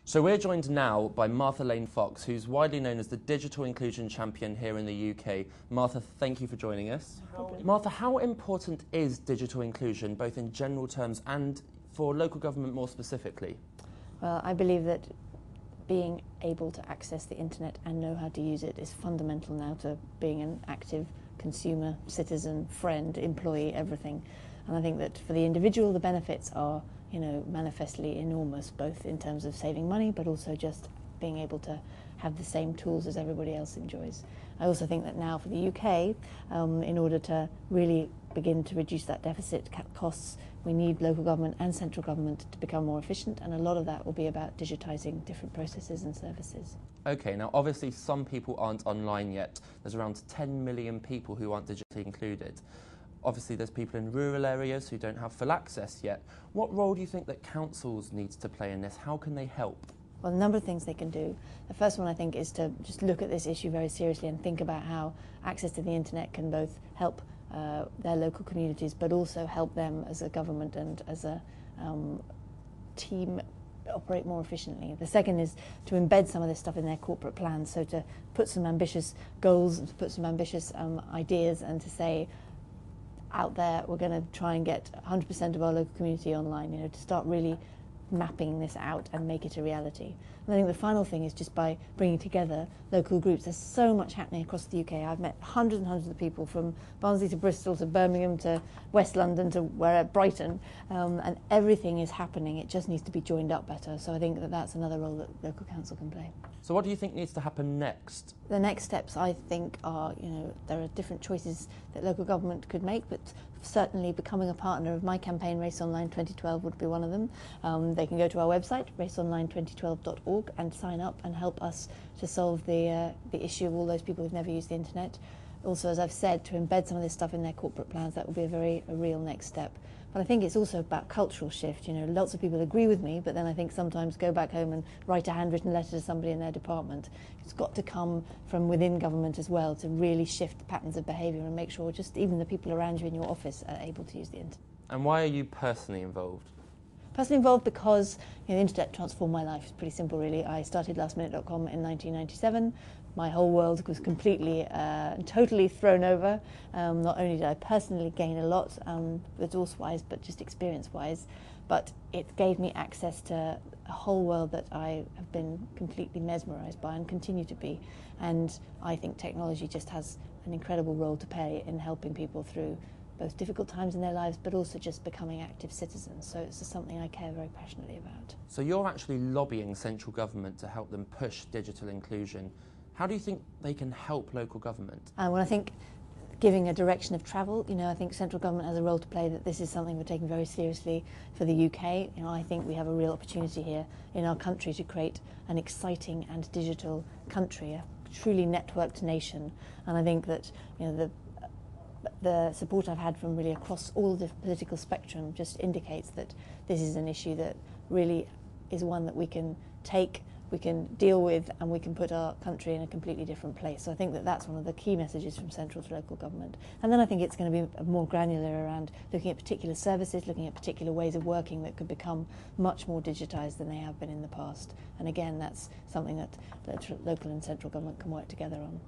So we're joined now by Martha Lane Fox, who's widely known as the digital inclusion champion here in the UK. Martha, thank you for joining us. Martha, how important is digital inclusion, both in general terms and for local government more specifically? Well, I believe that being able to access the internet and know how to use it is fundamental now to being an active consumer, citizen, friend, employee, everything. And I think that for the individual, the benefits are, manifestly enormous, both in terms of saving money, but also just being able to have the same tools as everybody else enjoys. I also think that now for the UK, in order to really begin to reduce that deficit costs, we need local government and central government to become more efficient, and a lot of that will be about digitising different processes and services. Okay, now obviously some people aren't online yet. There's around 10 million people who aren't digitally included. Obviously there's people in rural areas who don't have full access yet. What role do you think that councils need to play in this? How can they help? Well, a number of things they can do. The first one, I think, is to just look at this issue very seriously and think about how access to the internet can both help their local communities, but also help them as a government and as a team operate more efficiently. The second is to embed some of this stuff in their corporate plans, so to put some ambitious goals, to put some ambitious ideas, and to say, out there, we're going to try and get 100% of our local community online, to start really mapping this out and make it a reality. And I think the final thing is just by bringing together local groups. There's so much happening across the UK. I've met hundreds and hundreds of people from Barnsley to Bristol to Birmingham to West London to Brighton, and everything is happening. It just needs to be joined up better. So I think that that's another role that local council can play. So what do you think needs to happen next? The next steps, I think, are, there are different choices that local government could make, but certainly becoming a partner of my campaign, Race Online 2012, would be one of them. They can go to our website, raceonline2012.org, and sign up and help us to solve the issue of all those people who've never used the internet. Also, as I've said, to embed some of this stuff in their corporate plans, that will be a real next step. But I think it's also about cultural shift. Lots of people agree with me, but then I think sometimes go back home and write a handwritten letter to somebody in their department. It's got to come from within government as well to really shift patterns of behaviour and make sure just even the people around you in your office are able to use the internet. And why are you personally involved? Personally involved because the internet transformed my life. It's pretty simple, really. I started lastminute.com in 1997. My whole world was completely, totally thrown over. Not only did I personally gain a lot, resource-wise, but just experience-wise, but it gave me access to a whole world that I have been completely mesmerised by and continue to be. And I think technology just has an incredible role to play in helping people through both difficult times in their lives, but also just becoming active citizens. So it's just something I care very passionately about. So you're actually lobbying central government to help them push digital inclusion. How do you think they can help local government? Well, I think giving a direction of travel, I think central government has a role to play, that this is something we're taking very seriously for the UK. I think we have a real opportunity here in our country to create an exciting and digital country, a truly networked nation. And I think that, the support I've had from really across all the political spectrum just indicates that this is an issue that really is one that we can take, we can deal with, and we can put our country in a completely different place. So I think that that's one of the key messages from central to local government. And then I think it's going to be more granular around looking at particular services, looking at particular ways of working that could become much more digitised than they have been in the past. And again, that's something that local and central government can work together on.